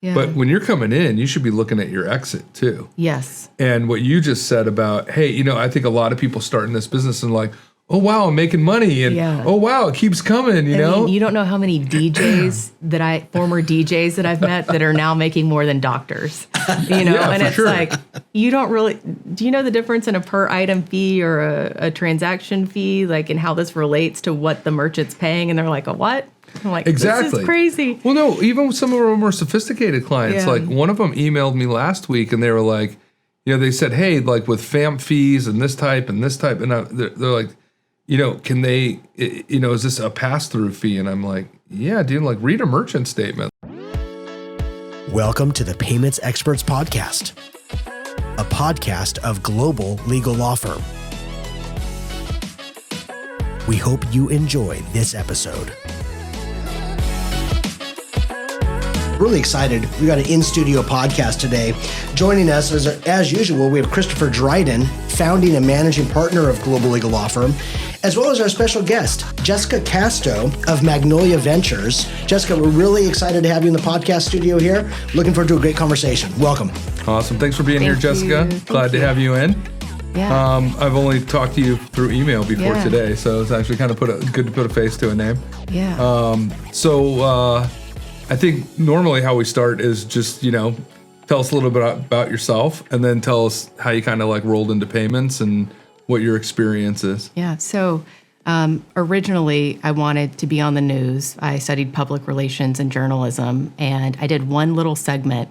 Yeah. But when you're coming in, you should be looking at your exit too. Yes. And what you just said about, hey, I think a lot of people start in this business and like, oh, wow, I'm making money. And oh, wow, it keeps coming, you know? You don't know how many former DJs that I've met that are now making more than doctors, Yeah, and for it's sure. like, do you know the difference in a per item fee or a transaction fee, like, and how this relates to what the merchant's paying? And they're like, a what? I'm like, Exactly. This is crazy. Well, no, even with some of our more sophisticated clients, Yeah. like one of them emailed me last week and they were like, they said, hey, like with FAMP fees and this type, and they're like, can they, is this a pass-through fee? And I'm like, yeah, dude, like read a merchant statement. Welcome to the Payments Experts Podcast, a podcast of Global Legal Law Firm. We hope you enjoy this episode. Really excited. We got an in-studio podcast today. Joining us, as usual, we have Christopher Dryden, founding and managing partner of Global Legal Law Firm, as well as our special guest, Jessica Casto of Magnolia Ventures. Jessica, we're really excited to have you in the podcast studio here. Looking forward to a great conversation. Welcome. Awesome. Thanks for being here, Thank Jessica. you. Glad to have you in. Yeah. I've only talked to you through email before Yeah. today, so it's actually kind of good to put a face to a name. Yeah. So I think normally how we start is just, tell us a little bit about yourself and then tell us how you kind of like rolled into payments and what your experience is. Yeah. So originally, I wanted to be on the news. I studied public relations and journalism, and I did one little segment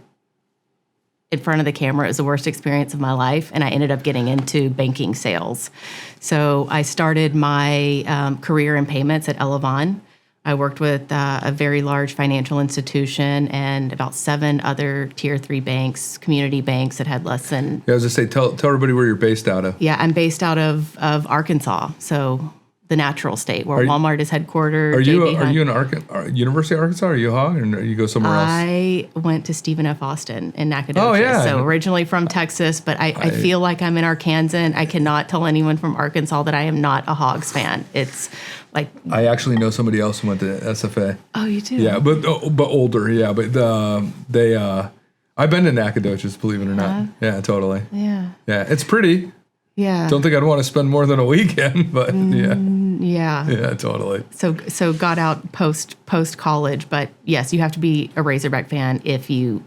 in front of the camera. It was the worst experience of my life, and I ended up getting into banking sales. So I started my career in payments at Elevon. I worked with a very large financial institution and about 7 other tier 3 banks, community banks that had less than... Yeah, I was going to say, tell everybody where you're based out of. Yeah, I'm based out of Arkansas, so the natural state where Walmart is headquartered. Are you in University of Arkansas? Are you a hog, or you go somewhere else? I went to Stephen F. Austin in Nacogdoches. Oh, yeah. So originally from Texas, but I feel like I'm in Arkansas. And I cannot tell anyone from Arkansas that I am not a Hogs fan. It's like... I actually know somebody else who went to SFA. Oh, you do? Yeah, but older, yeah. But I've been to Nacogdoches, believe it or not. Yeah, totally. Yeah. Yeah, it's pretty. Yeah. Don't think I'd want to spend more than a weekend, but yeah. Yeah. Yeah, totally. So got out post college, but yes, you have to be a Razorback fan if you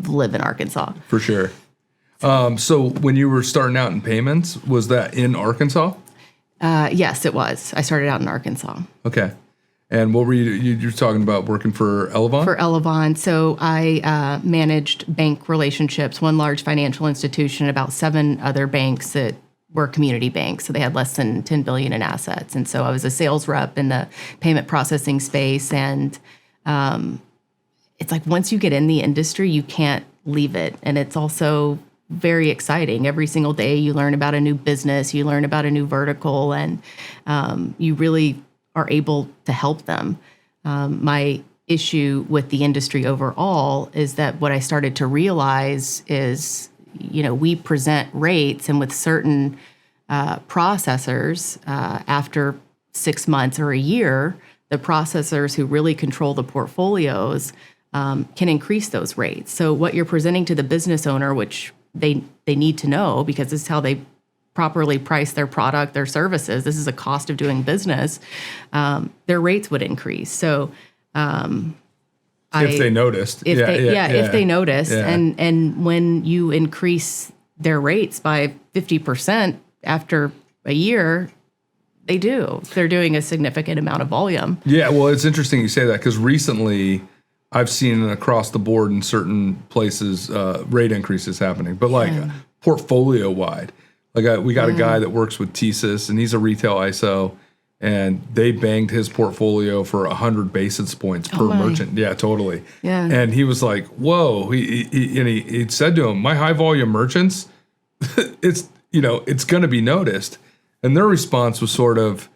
live in Arkansas. For sure. So when you were starting out in payments, was that in Arkansas? Yes, it was. I started out in Arkansas. Okay. And what were you're talking about working for Elevon? For Elevon. So I managed bank relationships, one large financial institution, about 7 other banks that were community banks. So they had less than $10 billion in assets. And so I was a sales rep in the payment processing space. And it's like once you get in the industry, you can't leave it. And it's also very exciting. Every single day you learn about a new business, you learn about a new vertical, and you really are able to help them. My issue with the industry overall is that what I started to realize is, we present rates, and with certain processors, after 6 months or a year, the processors who really control the portfolios can increase those rates. So what you're presenting to the business owner, which they need to know because this is how they properly price their product, their services. This is a cost of doing business. Their rates would increase. So if they noticed. If they noticed. Yeah. And when you increase their rates by 50% after a year, they do. They're doing a significant amount of volume. Yeah, well, it's interesting you say that because recently I've seen across the board in certain places rate increases happening, but like portfolio wide. Like we got a guy that works with TSYS, and he's a retail ISO, and they banged his portfolio for 100 basis points per merchant. Yeah, totally. Yeah. And he was like, "Whoa!" He said to him, "My high volume merchants, it's going to be noticed." And their response was sort of,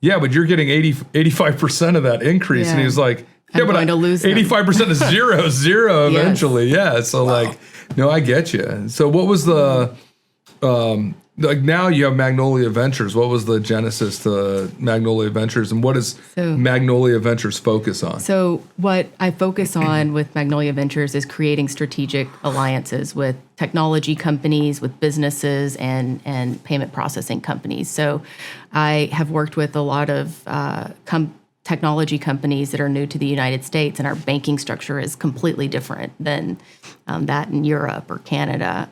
"Yeah, but you're getting 85% of that increase." Yeah. And he was like, "Yeah, but 85% is zero eventually." Yes. Yeah. So no, I get you. So what was the like now you have Magnolia Ventures. What was the genesis to Magnolia Ventures, and what does Magnolia Ventures focus on? So what I focus on with Magnolia Ventures is creating strategic alliances with technology companies, with businesses, and payment processing companies. So I have worked with a lot of technology companies that are new to the United States, and our banking structure is completely different than that in Europe or Canada.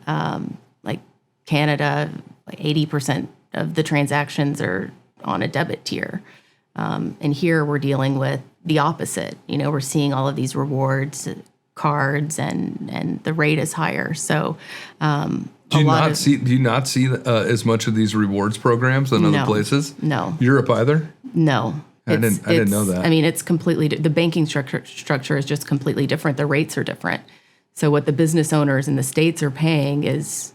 Like Canada, like 80% of the transactions are on a debit tier. And here we're dealing with the opposite. We're seeing all of these rewards, cards, and the rate is higher. So do you not see as much of these rewards programs in other places? No. Europe either? No. I didn't know that. I mean, it's completely, the banking structure is just completely different. The rates are different. So what the business owners in the States are paying is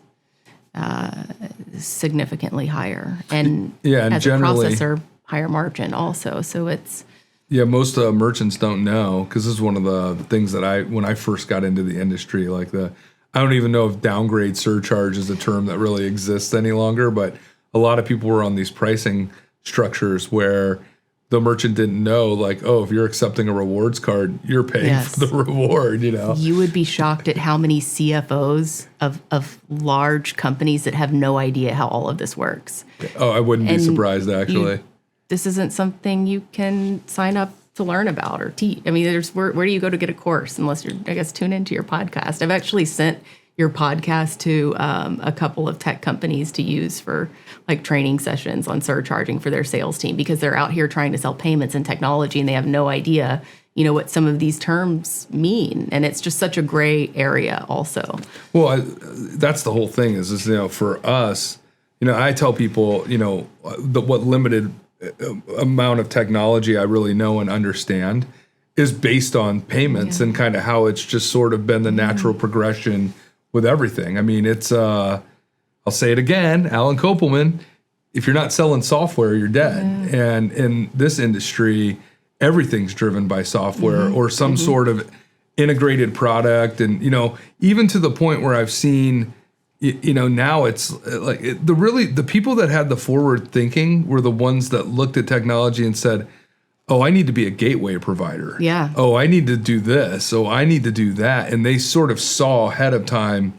significantly higher. And as generally, a processor, higher margin also. So it's... Yeah, most merchants don't know, because this is one of the things that when I first got into the industry, I don't even know if downgrade surcharge is a term that really exists any longer, but a lot of people were on these pricing structures where the merchant didn't know, if you're accepting a rewards card, you're paying for the reward, You would be shocked at how many CFOs of large companies that have no idea how all of this works. Oh, I wouldn't be surprised, actually. This isn't something you can sign up to learn about or teach. I mean, where do you go to get a course unless you're, I guess, tune into your podcast? I've actually sent your podcast to a couple of tech companies to use for training sessions on surcharging for their sales team, because they're out here trying to sell payments and technology and they have no idea, what some of these terms mean. And it's just such a gray area also. Well, that's the whole thing is for us, I tell people, what limited amount of technology I really know and understand is based on payments and kind of how it's just sort of been the natural progression with everything. I mean, it's, I'll say it again, Alan Kopelman, if you're not selling software, you're dead. And in this industry, everything's driven by software or some sort of integrated product. And, even to the point where I've seen, now it's the people that had the forward thinking were the ones that looked at technology and said, oh, I need to be a gateway provider. Yeah. Oh, I need to do this. Oh, I need to do that. And they sort of saw ahead of time.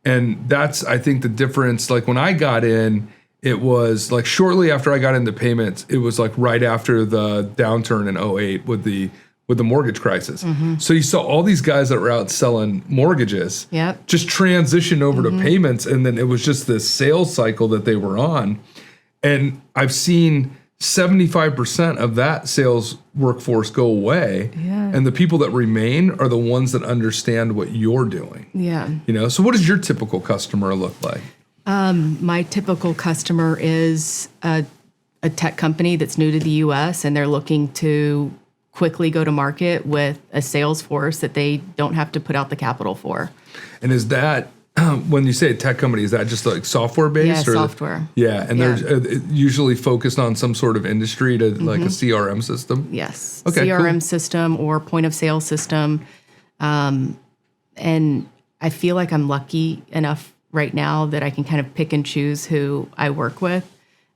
And that's, I think, the difference. When I got in, it was shortly after I got into payments, it was right after the downturn in 2008 with the mortgage crisis. So you saw all these guys that were out selling mortgages just transition over to payments. And then it was just this sales cycle that they were on. And I've seen 75% of that sales workforce go away. Yeah. And the people that remain are the ones that understand what you're doing. Yeah. So what does your typical customer look like? My typical customer is a tech company that's new to the U.S. and they're looking to quickly go to market with a sales force that they don't have to put out the capital for. And is that, when you say a tech company, is that just software based? Yeah, software. Yeah, and they're usually focused on some sort of industry to like a CRM system? Yes, okay, CRM system or point of sale system. And I feel like I'm lucky enough right now that I can kind of pick and choose who I work with.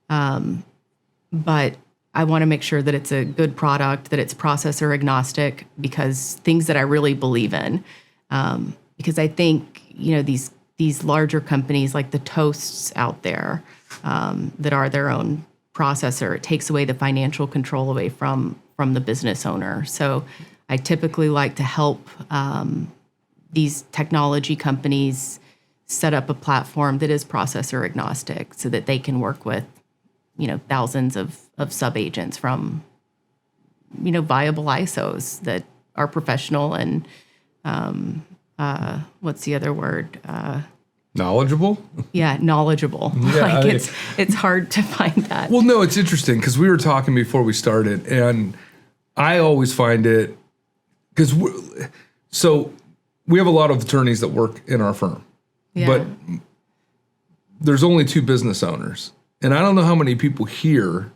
But I want to make sure that it's a good product, that it's processor agnostic, because things that I really believe in. Because I think, these larger companies like the Toasts out there that are their own processor, it takes away the financial control away from the business owner. So I typically like to help these technology companies set up a platform that is processor agnostic so that they can work with, thousands of sub-agents from, viable ISOs that are professional and, what's the other word? Knowledgeable? Yeah, knowledgeable. Yeah, it's hard to find that. Well, no, it's interesting because we were talking before we started, and I always find it because we have a lot of attorneys that work in our firm, but there's only 2 business owners, and I don't know how many people here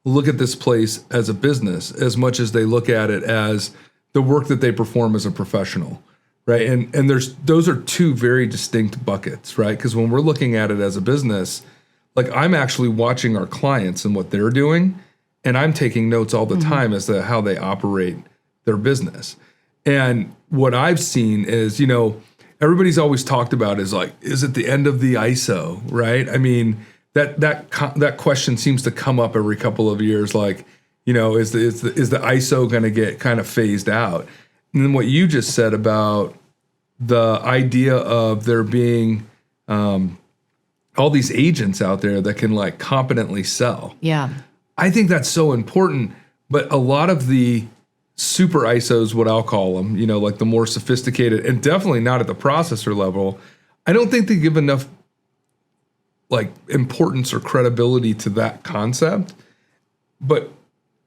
look at this place as a business as much as they look at it as the work that they perform as a professional. Right. And those are 2 very distinct buckets, right? Because when we're looking at it as a business, like I'm actually watching our clients and what they're doing, and I'm taking notes all the time as to how they operate their business. And what I've seen is, everybody's always talked about is like, is it the end of the ISO, right? I mean, that question seems to come up every couple of years, like, is the ISO going to get kind of phased out? And then what you just said about the idea of there being all these agents out there that can like competently sell. Yeah. I think that's so important. But a lot of the super ISOs, what I'll call them, like the more sophisticated, and definitely not at the processor level, I don't think they give enough like importance or credibility to that concept. But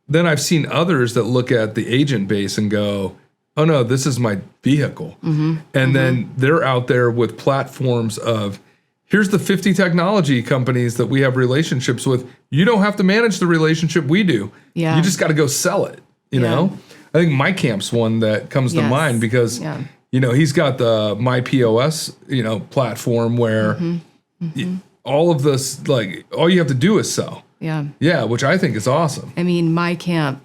then I've seen others that look at the agent base and go, oh no, this is my vehicle. And then they're out there with platforms of, here's the 50 technology companies that we have relationships with. You don't have to manage the relationship, we do. Yeah. You just got to go sell it, you know? I think MyCamp's one that comes to mind because, he's got the MyPOS, platform where all of this, like, all you have to do is sell. Yeah. Yeah, which I think is awesome. I mean, MyCamp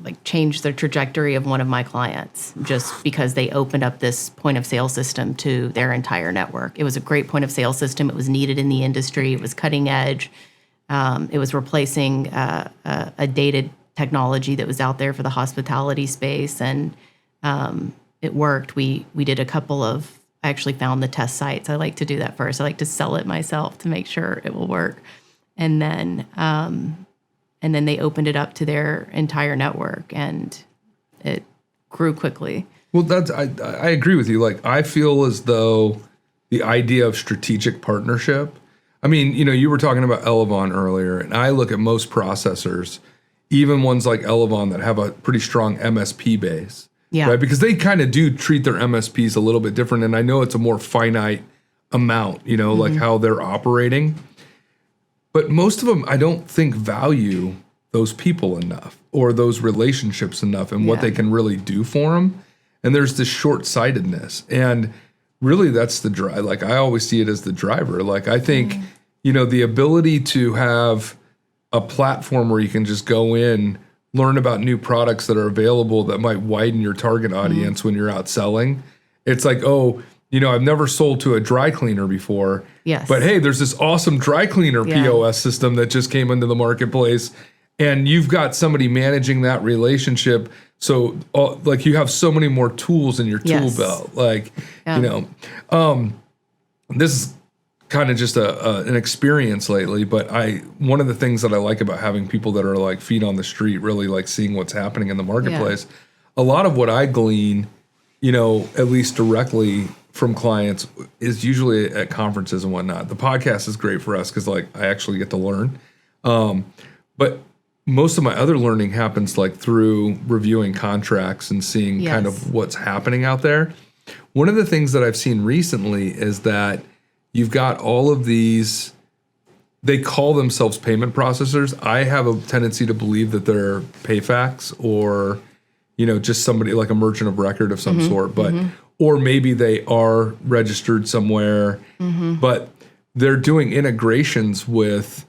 like changed the trajectory of one of my clients just because they opened up this point of sale system to their entire network. It was a great point of sale system. It was needed in the industry. It was cutting edge. It was replacing a dated technology that was out there for the hospitality space, and it worked. We did a couple of, I actually found the test sites. I like to do that first. I like to sell it myself to make sure it will work. And then they opened it up to their entire network, and it grew quickly. Well, I agree with you. Like, I feel as though the idea of strategic partnership, I mean, you were talking about Elevon earlier, and I look at most processors, even ones like Elevon that have a pretty strong MSP base, right? Because they kind of do treat their MSPs a little bit different, and I know it's a more finite amount, like how they're operating. But most of them, I don't think value those people enough or those relationships enough and what they can really do for them. And there's this short-sightedness. And really that's the drive. Like, I always see it as the driver. Like, I think, the ability to have a platform where you can just go in, learn about new products that are available that might widen your target audience when you're out selling. It's like, I've never sold to a dry cleaner before. Yes. But hey, there's this awesome dry cleaner POS system that just came into the marketplace, and you've got somebody managing that relationship. So, like, you have so many more tools in your tool belt. Like, this is kind of just an experience lately. But one of the things that I like about having people that are like feet on the street, really like seeing what's happening in the marketplace. A lot of what I glean, at least directly from clients, is usually at conferences and whatnot. The podcast is great for us because, like, I actually get to learn. But most of my other learning happens like through reviewing contracts and seeing kind of what's happening out there. One of the things that I've seen recently is that you've got all of these, they call themselves payment processors. I have a tendency to believe that they're PayFacs or, just somebody like a merchant of record of some sort, but or maybe they are registered somewhere, but they're doing integrations with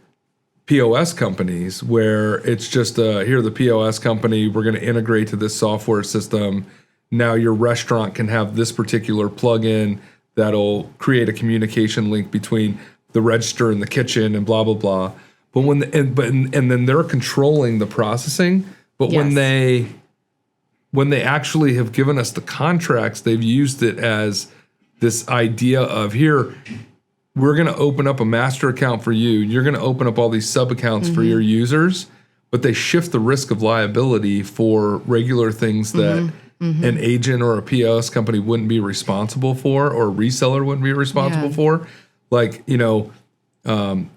POS companies where it's just here, the POS company, we're going to integrate to this software system. Now your restaurant can have this particular plugin that'll create a communication link between the register and the kitchen and blah blah blah. But and then they're controlling the processing. But when they actually have given us the contracts, they've used it as this idea of, here, we're going to open up a master account for you. You're going to open up all these sub accounts for your users, but they shift the risk of liability for regular things that an agent or a POS company wouldn't be responsible for, or a reseller wouldn't be responsible for. Like, and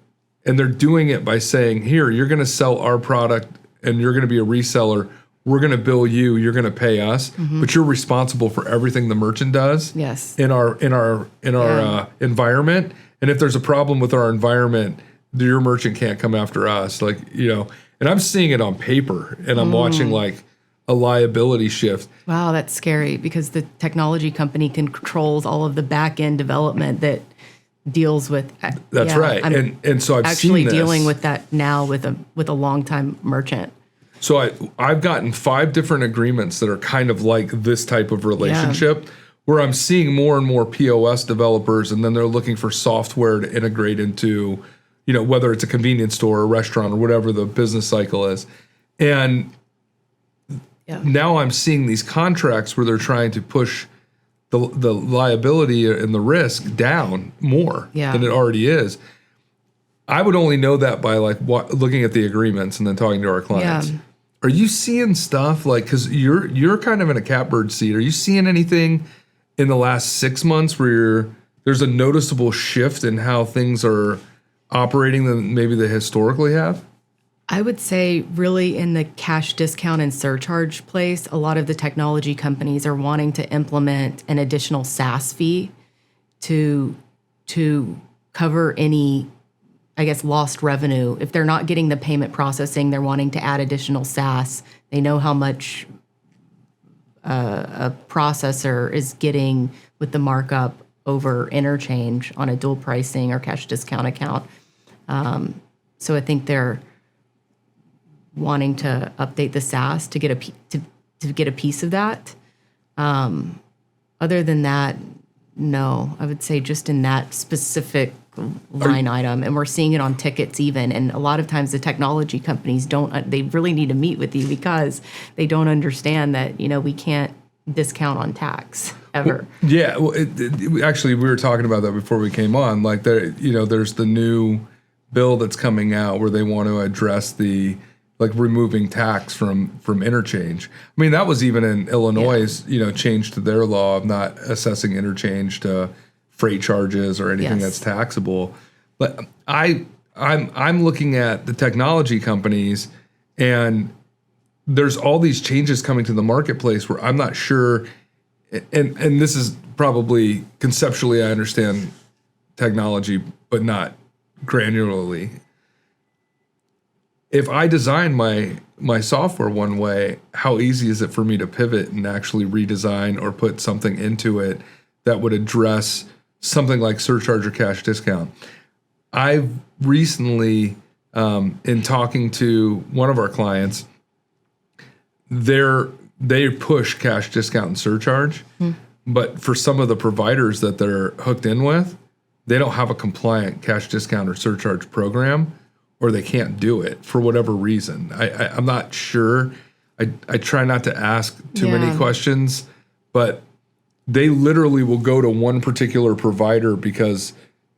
they're doing it by saying, here, you're going to sell our product and you're going to be a reseller. We're going to bill you, you're going to pay us, but you're responsible for everything the merchant does in our environment. And if there's a problem with our environment, your merchant can't come after us. Like, and I'm seeing it on paper, and I'm watching like a liability shift. Wow, that's scary because the technology company controls all of the back end development that deals with. That's right. I'm And so I've actually seen this. dealing with that now with a longtime merchant. So I've gotten 5 different agreements that are kind of like this type of relationship where I'm seeing more and more POS developers, and then they're looking for software to integrate into, whether it's a convenience store or restaurant or whatever the business cycle is. And now I'm seeing these contracts where they're trying to push the liability and the risk down more than it already is. I would only know that by looking at the agreements and then talking to our clients. Yeah. Are you seeing stuff because you're kind of in a catbird seat? Are you seeing anything in the last 6 months where there's a noticeable shift in how things are operating than maybe they historically have? I would say really in the cash discount and surcharge place, a lot of the technology companies are wanting to implement an additional SaaS fee to cover any, I guess, lost revenue. If they're not getting the payment processing, they're wanting to add additional SaaS. They know how much a processor is getting with the markup over interchange on a dual pricing or cash discount account. So I think they're wanting to update the SaaS to get a piece of that. Other than that, no, I would say just in that specific line item, and we're seeing it on tickets even. And a lot of times the technology companies they really need to meet with you because they don't understand that, we can't discount on tax ever. Actually, we were talking about that before we came on. There's the new bill that's coming out where they want to address the removing tax from interchange. I mean, that was even in Illinois' change to their law of not assessing interchange to freight charges or anything that's taxable. But I'm looking at the technology companies, and there's all these changes coming to the marketplace where I'm not sure, and this is probably conceptually I understand technology, but not granularly. If I design my software one way, how easy is it for me to pivot and actually redesign or put something into it that would address something like surcharge or cash discount? I've recently, in talking to one of our clients, they push cash discount and surcharge, but for some of the providers that they're hooked in with, they don't have a compliant cash discount or surcharge program, or they can't do it for whatever reason. I'm not sure. I try not to ask too many questions, but they literally will go to one particular provider because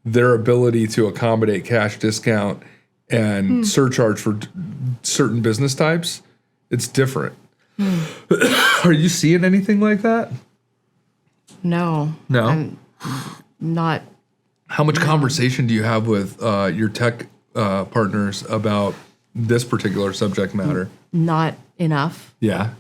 their ability to accommodate cash discount and surcharge for certain business types, it's different. Are you seeing anything like that? No. I'm not. How much conversation do you have with your tech partners about this particular subject matter? Not enough. Yeah.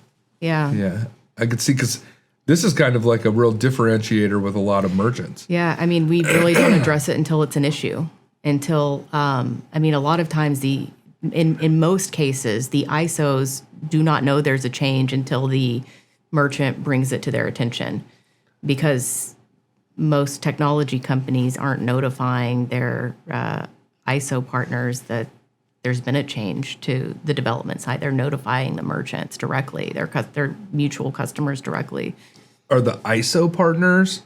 I could see, because this is kind of like a real differentiator with a lot of merchants. Yeah, I mean, we really don't address it until it's an issue. Until, a lot of times in most cases, the ISOs do not know there's a change until the merchant brings it to their attention, because most technology companies aren't notifying their ISO partners that there's been a change to the development side. They're notifying the merchants directly, their mutual customers directly. Are the ISO partners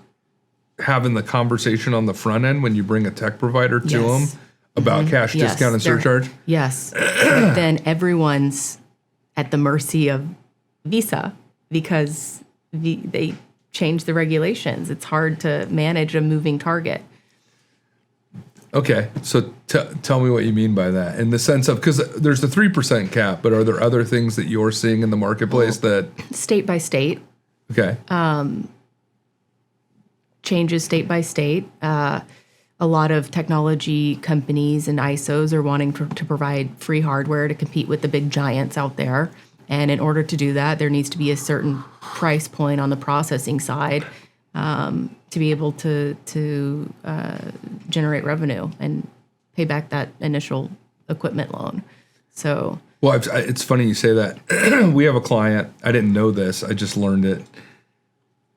having the conversation on the front end when you bring a tech provider to them about cash discount and surcharge? Yes. But then everyone's at the mercy of Visa because they change the regulations. It's hard to manage a moving target. Okay, so tell me what you mean by that, in the sense of, because there's the 3% cap, but are there other things that you're seeing in the marketplace that... State by state. Okay. Changes state by state. A lot of technology companies and ISOs are wanting to provide free hardware to compete with the big giants out there. And in order to do that, there needs to be a certain price point on the processing side to be able to generate revenue and pay back that initial equipment loan. So, well, it's funny you say that. We have a client. I didn't know this. I just learned it.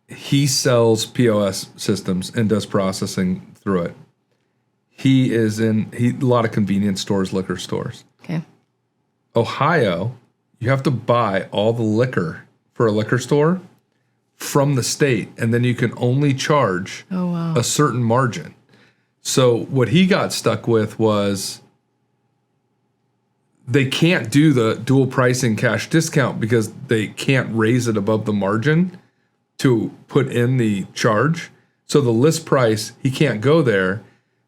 He sells POS systems and does processing through it. He is in a lot of convenience stores, liquor stores. Okay. Ohio, you have to buy all the liquor for a liquor store from the state, and then you can only charge a certain margin. So what he got stuck with was they can't do the dual pricing cash discount because they can't raise it above the margin to put in the charge. So the list price, he can't go there.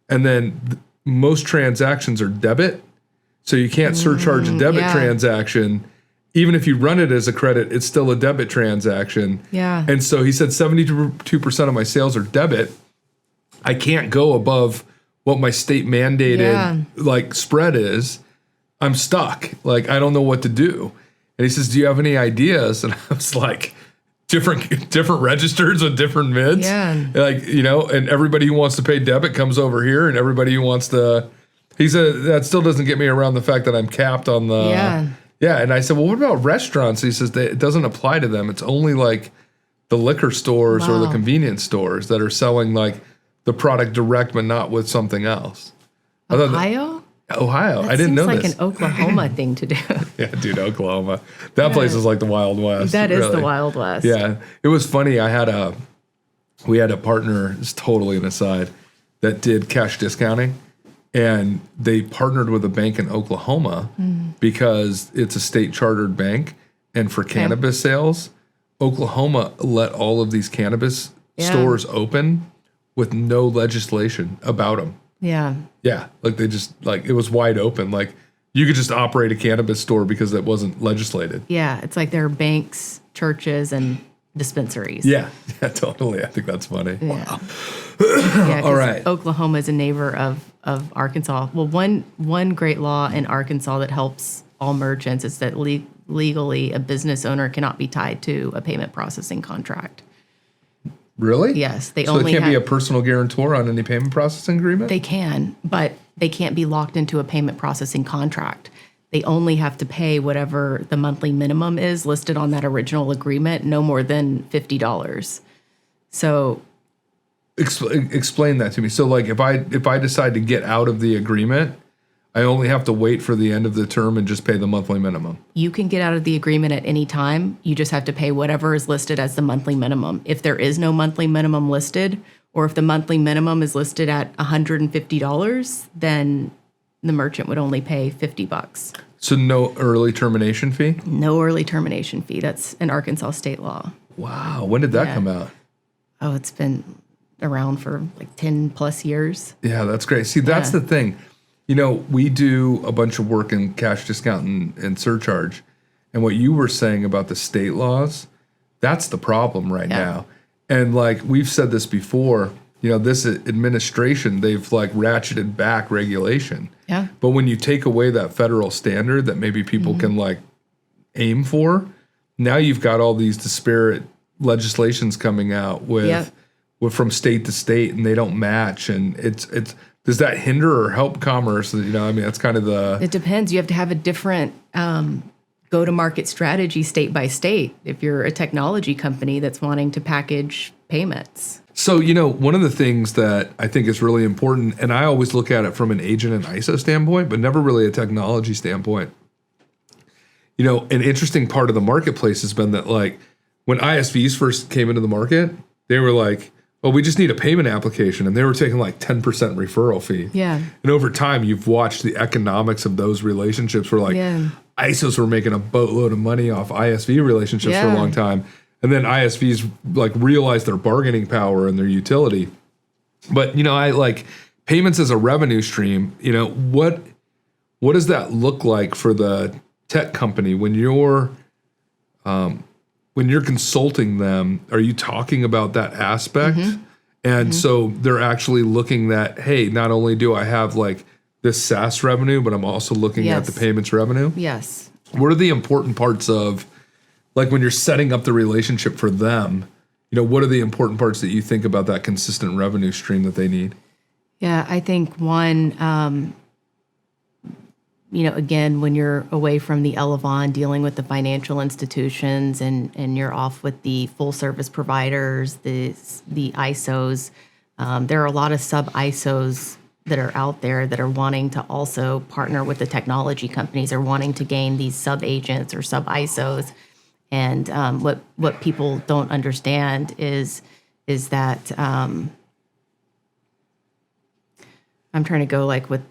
And then most transactions are debit. So you can't surcharge a debit transaction. Even if you run it as a credit, it's still a debit transaction. Yeah. And so he said 72% of my sales are debit. I can't go above what my state mandated like spread is. I'm stuck. Like, I don't know what to do. And he says, do you have any ideas? And I was like, different registers with different mids. Yeah. Like, you know, and everybody who wants to pay debit comes over here, and everybody who wants to, he said, that still doesn't get me around the fact that I'm capped on the, yeah. And I said, well, what about restaurants? He says, it doesn't apply to them. It's only like the liquor stores or the convenience stores that are selling like the product direct, but not with something else. Ohio? Ohio. That I didn't know seems like this. an Oklahoma thing to do. Yeah, dude, Oklahoma. That place is like the Wild West. That is really. the Wild West. Yeah. It was funny. We had a partner, it's totally an aside, that did cash discounting. And they partnered with a bank in Oklahoma because it's a state chartered bank. And for cannabis sales, Oklahoma let all of these cannabis stores open with no legislation about them. Yeah. Yeah, like they just, like, it was wide open. Like, you could just operate a cannabis store because it wasn't legislated. Yeah, it's like there are banks, churches, and dispensaries. Yeah, totally. I think that's funny. Yeah. Wow. Yeah, All right. Oklahoma is a neighbor of Arkansas. Well, one great law in Arkansas that helps all merchants is that legally a business owner cannot be tied to a payment processing contract. Really? Yes, so there can't be a personal guarantor on any payment processing agreement? They can, but they can't be locked into a payment processing contract. They only have to pay whatever the monthly minimum is listed on that original agreement, no more than $50. So explain that to me. So like if I decide to get out of the agreement, I only have to wait for the end of the term and just pay the monthly minimum. You can get out of the agreement at any time. You just have to pay whatever is listed as the monthly minimum. If there is no monthly minimum listed, or if the monthly minimum is listed at $150, then the merchant would only pay $50. So no early termination fee? No early termination fee. That's an Arkansas state law. Wow. When did that come out? Oh, it's been around for like 10 plus years. Yeah, that's great. See, that's the thing. You know, we do a bunch of work in cash discount and surcharge. And what you were saying about the state laws, that's the problem right now. And like we've said this before, you know, this administration, they've like ratcheted back regulation. Yeah. But when you take away that federal standard that maybe people can like aim for, now you've got all these disparate legislations coming out with from state to state, and they don't match. And it's does that hinder or help commerce? You know, I mean, that's kind of the... It depends. You have to have a different go-to-market strategy state by state if you're a technology company that's wanting to package payments. So, you know, one of the things that I think is really important, and I always look at it from an agent and ISO standpoint, but never really a technology standpoint. You know, an interesting part of the marketplace has been that, like, when ISVs first came into the market, they were like, well, we just need a payment application. And they were taking like 10% referral fee. Yeah. And over time, you've watched the economics of those relationships where like ISOs were making a boatload of money off ISV relationships for a long time. And then ISVs like realized their bargaining power and their utility. But, you know, I like payments as a revenue stream. You know, what does that look like for the tech company when you're consulting them? Are you talking about that aspect? And so they're actually looking at, hey, not only do I have like this SaaS revenue, but I'm also looking at the payments revenue. Yes. What are the important parts of, like when you're setting up the relationship for them, you know, what are the important parts that you think about that consistent revenue stream that they need? Yeah, I think one, you know, again, when you're away from the Elevon, dealing with the financial institutions and you're off with the full service providers, the ISOs, there are a lot of sub-ISOs that are out there that are wanting to also partner with the technology companies or wanting to gain these sub-agents or sub-ISOs. And what people don't understand is that I'm trying to go like with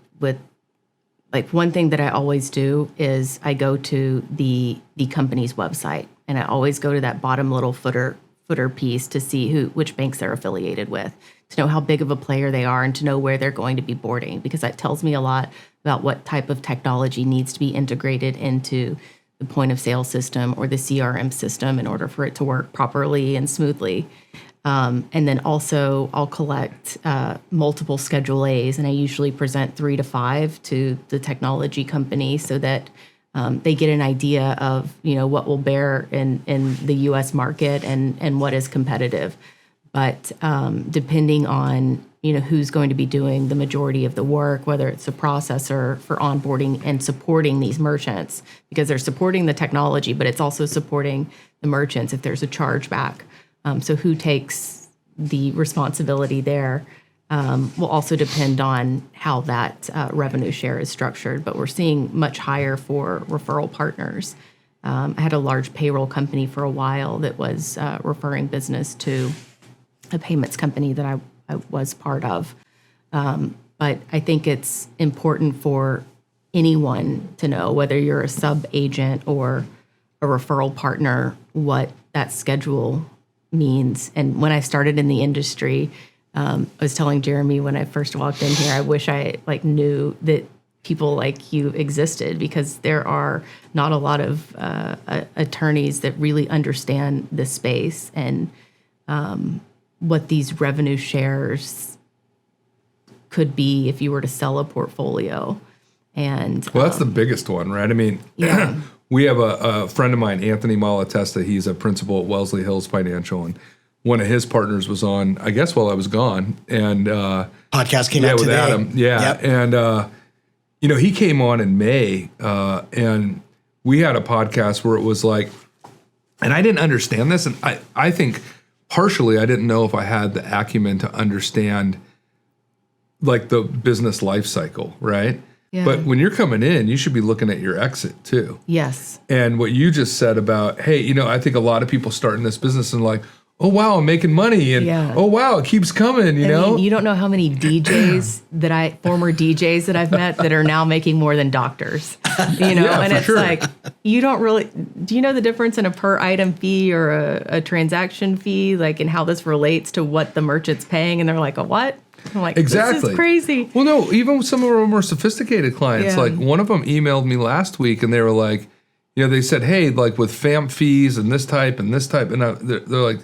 like one thing that I always do is I go to the company's website, and I always go to that bottom little footer piece to see which banks they're affiliated with, to know how big of a player they are and to know where they're going to be boarding, because that tells me a lot about what type of technology needs to be integrated into the point of sale system or the CRM system in order for it to work properly and smoothly. And then also I'll collect multiple Schedule A's, and I usually present 3 to 5 to the technology company so that they get an idea of, what will bear in the U.S. market and what is competitive. But depending on, who's going to be doing the majority of the work, whether it's a processor for onboarding and supporting these merchants, because they're supporting the technology, but it's also supporting the merchants if there's a chargeback. So who takes the responsibility there will also depend on how that revenue share is structured. But we're seeing much higher for referral partners. I had a large payroll company for a while that was referring business to a payments company that I was part of. But I think it's important for anyone to know, whether you're a sub-agent or a referral partner, what that schedule means. And when I started in the industry, I was telling Jeremy when I first walked in here, I wish I knew that people like you existed, because there are not a lot of attorneys that really understand this space and what these revenue shares could be if you were to sell a portfolio. And well, that's the biggest one, right? I mean, yeah. We have a friend of mine, Anthony Malatesta. He's a principal at Wellesley Hills Financial, and one of his partners was on, I guess, while I was gone. And podcast came out with today. Adam, Yep. And he came on in May, and we had a podcast where it was like, and I didn't understand this, and I think partially I didn't know if I had the acumen to understand like the business life cycle, right? Yeah. But when you're coming in, you should be looking at your exit too. Yes. And what you just said about, hey, I think a lot of people start in this business and like, oh, wow, I'm making money. And oh, wow, it keeps coming, you know? I mean, you don't know how many DJs former DJs that I've met that are now making more than doctors, Yeah, and for it's sure. like, you don't really, do you know the difference in a per item fee or a transaction fee, like, and how this relates to what the merchant's paying? And they're like, a what? I'm like, Exactly. This is crazy. Well, no, even with some of our more sophisticated clients, Yeah. like one of them emailed me last week and they were like, they said, hey, like with FAMP fees and this type, and they're like,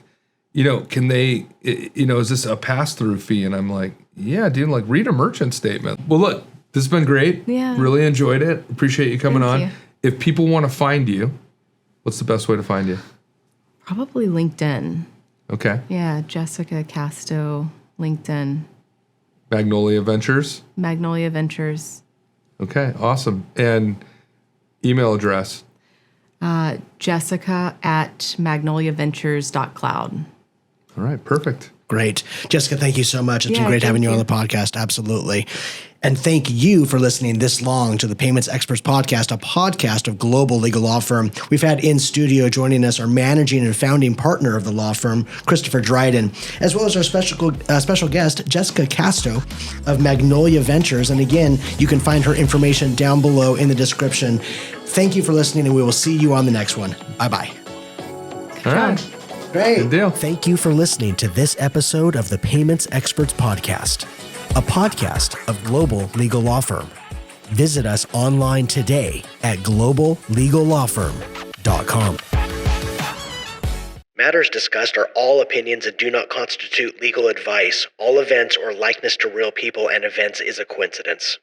can they, is this a pass-through fee? And I'm like, yeah, dude, like read a merchant statement. Well, look, this has been great. Yeah. Really enjoyed it. Appreciate you coming on. Thank you. If people want to find you, what's the best way to find you? Probably LinkedIn. Okay. Yeah, Jessica Casto, LinkedIn. Magnolia Ventures. Magnolia Ventures. Okay, awesome. And email address. Jessica@magnoliaventures.cloud. All right, perfect. Great. Jessica, thank you so much. It's been Yeah, great having thank you on you. the podcast. Absolutely. And thank you for listening this long to the Payments Experts Podcast, a podcast of Global Legal Law Firm. We've had in studio joining us our managing and founding partner of the law firm, Christopher Dryden, as well as our special guest, Jessica Casto of Magnolia Ventures. And again, you can find her information down below in the description. Thank you for listening, and we will see you on the next one. Bye-bye. All right. Great. Good deal. Thank you for listening to this episode of the Payments Experts Podcast, a podcast of Global Legal Law Firm. Visit us online today at globallegallawfirm.com. Matters discussed are all opinions and do not constitute legal advice. All events or likeness to real people and events is a coincidence.